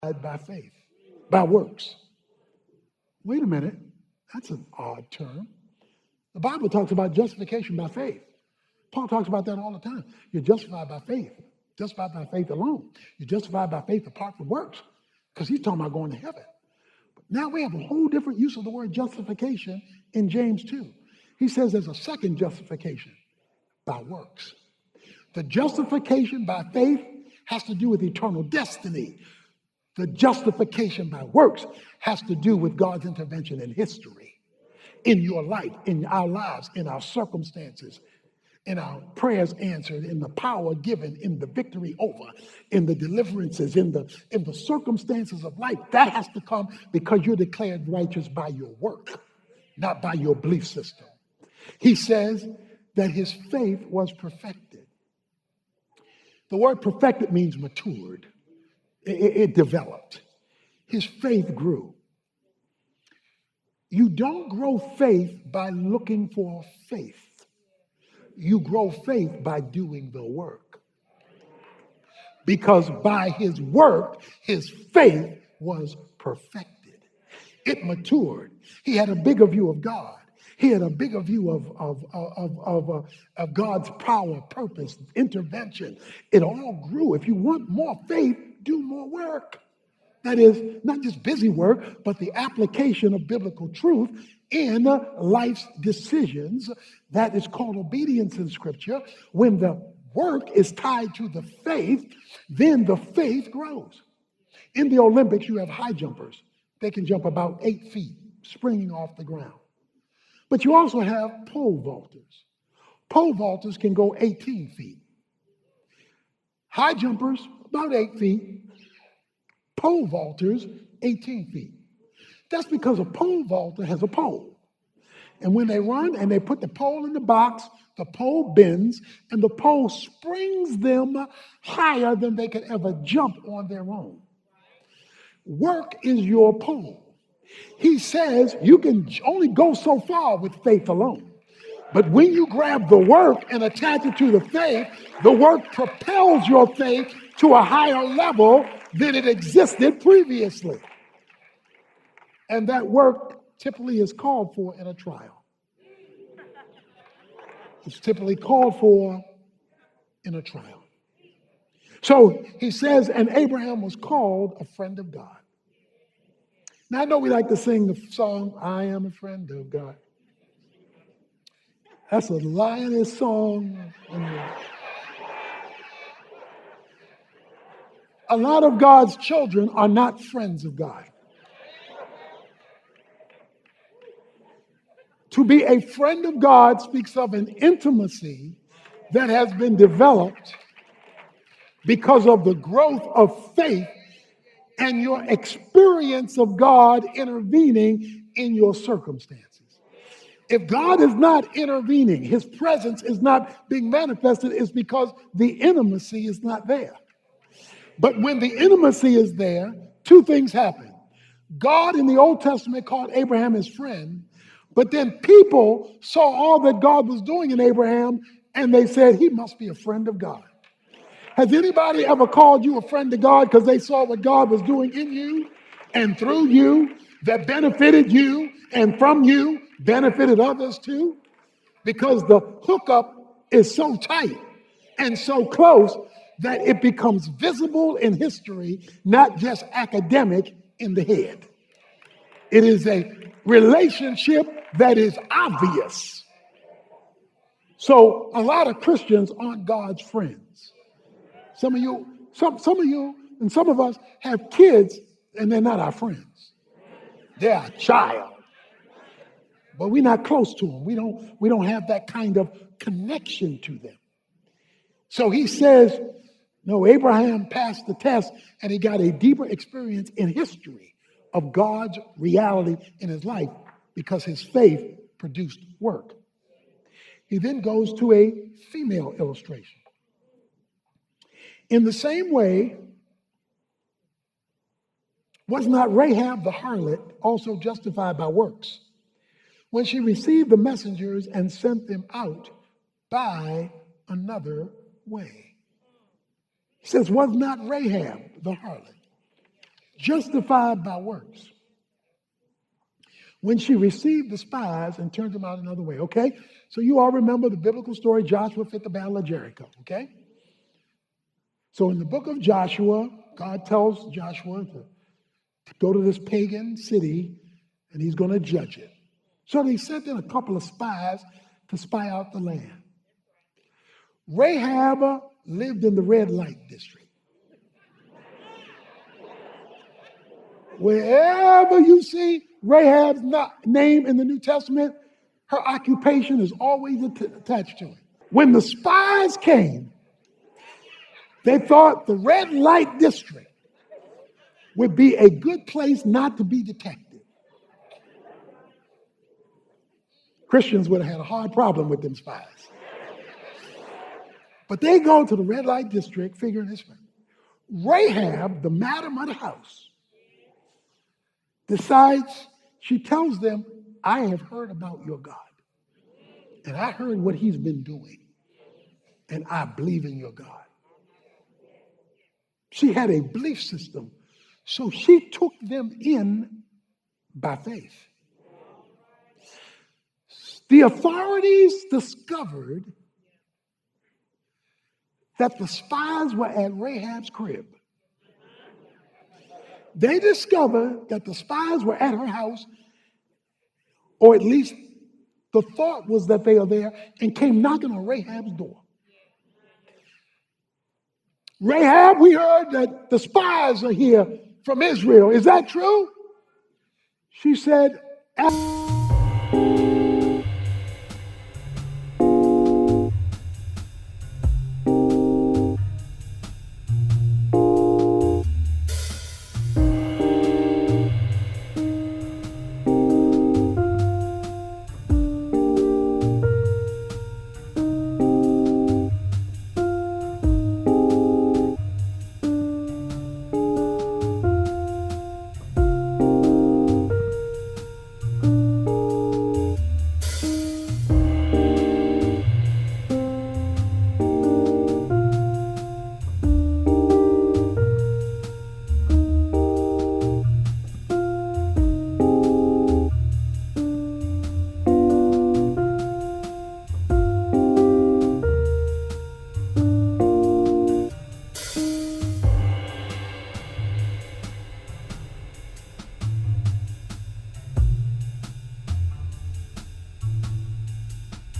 by faith, by works. Wait a minute, that's an odd term. The Bible talks about justification by faith. Paul talks about that all the time. You're justified by faith, justified by faith alone. You're justified by faith apart from works, because he's talking about going to heaven. But now we have a whole different use of the word justification in James 2. He says there's a second justification by works. The justification by faith has to do with eternal destiny. The justification by works has to do with God's intervention in history, in your life, in our lives, in our circumstances, in our prayers answered, in the power given, in the victory over, in the deliverances, in the circumstances of life. That has to come because you're declared righteous by your work, not by your belief system. He says that his faith was perfected. The word perfected means matured. It developed. His faith grew. You don't grow faith by looking for faith. You grow faith by doing the work. Because by his work, his faith was perfected. It matured. He had a bigger view of God. He had a bigger view of God's power, purpose, intervention. It all grew. If you want more faith, do more work. That is not just busy work, but the application of biblical truth in life's decisions. That is called obedience in Scripture. When the work is tied to the faith, then the faith grows. In the Olympics, you have high jumpers. They can jump about 8 feet, springing off the ground. But you also have pole vaulters. Pole vaulters can go 18 feet. High jumpers, about 8 feet. Pole vaulters, 18 feet. That's because a pole vaulter has a pole. And when they run and they put the pole in the box, the pole bends and the pole springs them higher than they could ever jump on their own. Work is your pole. He says you can only go so far with faith alone. But when you grab the work and attach it to the work propels your faith to a higher level than it existed previously. And that work typically is called for in a trial. It's typically called for in a trial. So he says, and Abraham was called a friend of God. Now, I know we like to sing the song, I am a friend of God. That's a lioness song. A lot of God's children are not friends of God. To be a friend of God speaks of an intimacy that has been developed because of the growth of faith and your experience of God intervening in your circumstances. If God is not intervening, his presence is not being manifested, it's because the intimacy is not there. But when the intimacy is there, two things happen. God in the Old Testament called Abraham his friend, but then people saw all that God was doing in Abraham and they said, he must be a friend of God. Has anybody ever called you a friend of God because they saw what God was doing in you and through you that benefited you and from you benefited others too? Because the hookup is so tight and so close that it becomes visible in history, not just academic in the head. It is a relationship that is obvious. So a lot of Christians aren't God's friends. Some of you, and some of us have kids and they're not our friends. They're our child. But we're not close to them. We don't have that kind of connection to them. So he says, no, Abraham passed the test and he got a deeper experience in history of God's reality in his life because his faith produced work. He then goes to a female illustration. In the same way, was not Rahab the harlot also justified by works when she received the messengers and sent them out by another way? He says, was not Rahab the harlot justified by works. When she received the spies and turned them out another way, okay? So you all remember the biblical story, Joshua fit the battle of Jericho, okay? So in the book of Joshua, God tells Joshua to go to this pagan city and he's going to judge it. So they sent in a couple of spies to spy out the land. Rahab lived in the red light district. Wherever you see Rahab's name in the New Testament, her occupation is always attached to it. When the spies came, they thought the red light district would be a good place not to be detected. Christians would have had a hard problem with them spies. But they go to the red light district figuring this way. Rahab, the madam of the house, decides, she tells them, I have heard about your God. And I heard what he's been doing. And I believe in your God. She had a belief system. So she took them in by faith. The authorities discovered that the spies were at Rahab's crib. They discovered that the spies were at her house, or at least the thought was that they are there, and came knocking on Rahab's door. Rahab, we heard that the spies are here from Israel. Is that true? She said,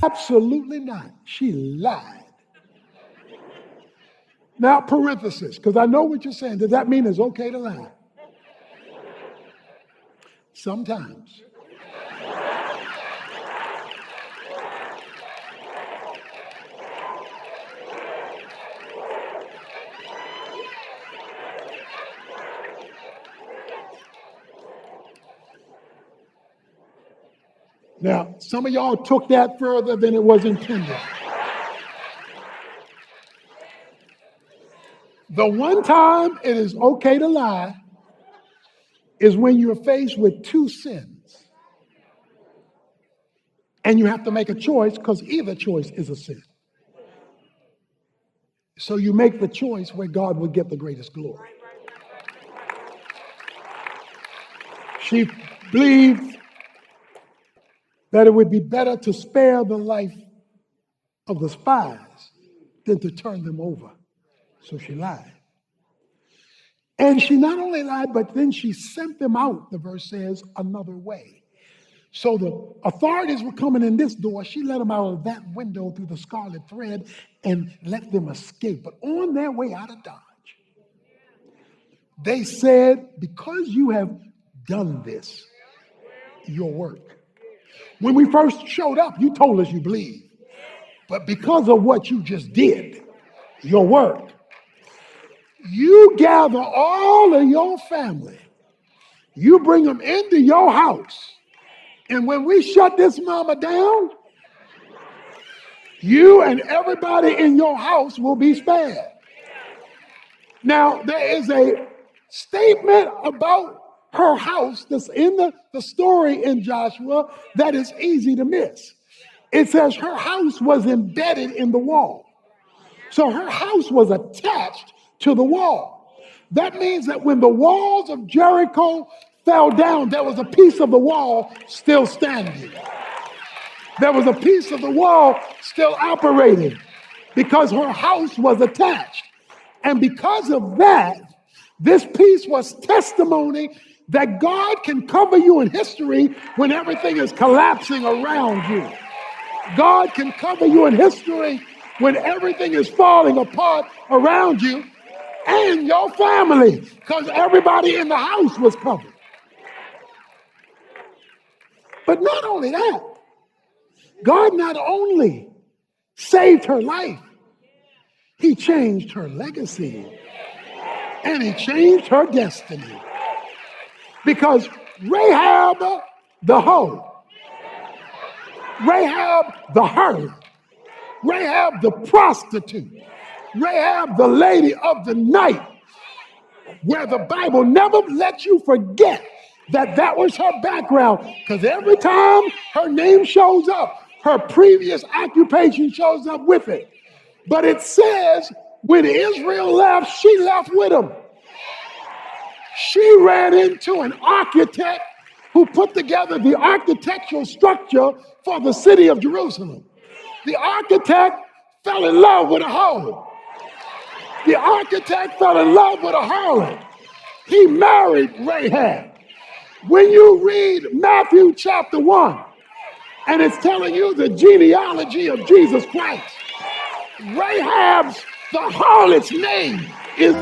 absolutely not. She lied. Now, parenthesis, because I know what you're saying. Does that mean it's okay to lie? Sometimes. Now, some of y'all took that further than it was intended. The one time it is okay to lie is when you're faced with two sins. And you have to make a choice because either choice is a sin. So you make the choice where God will get the greatest glory. She believed that it would be better to spare the life of the spies than to turn them over. So she lied. And she not only lied, but then she sent them out, the verse says, another way. So the authorities were coming in this door. She let them out of that window through the scarlet thread and let them escape. But on their way out of Dodge, they said, because you have done this, your work. When we first showed up, you told us you believed. But because of what you just did, your work, you gather all of your family, you bring them into your house, and when we shut this mama down, you and everybody in your house will be spared. Now, there is a statement about her house that's in the story in Joshua that is easy to miss. It says her house was embedded in the wall. So her house was attached to the wall. That means that when the walls of Jericho fell down, there was a piece of the wall still standing. There was a piece of the wall still operating because her house was attached. And because of that, this piece was testimony that God can cover you in history when everything is collapsing around you. God can cover you in history when everything is falling apart around you and your family, because everybody in the house was covered. But not only that, God not only saved her life, he changed her legacy and he changed her destiny. Because Rahab the hoe, Rahab the harlot, Rahab the prostitute, Rahab the lady of the night, where the Bible never lets you forget that that was her background, because every time her name shows up, her previous occupation shows up with it. But it says when Israel left, she left with him. She ran into an architect who put together the architectural structure for the city of Jerusalem. The architect fell in love with a hoe. The architect fell in love with a harlot. He married Rahab. When you read Matthew chapter 1, and it's telling you the genealogy of Jesus Christ, Rahab's, the harlot's name is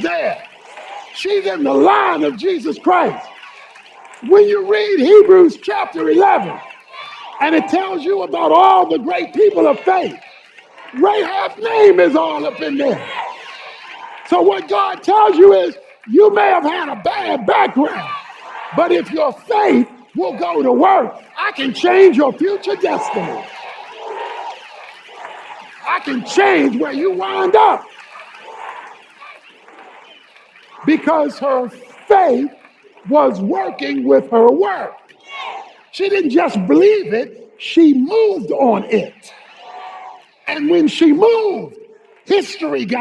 there. She's in the line of Jesus Christ. When you read Hebrews chapter 11, and it tells you about all the great people of faith, Rahab's name is all up in there. So what God tells you is, you may have had a bad background, but if your faith will go to work, I can change your future destiny. I can change where you wind up. Because her faith was working with her work. She didn't just believe it, she moved on it. And when she moved, history got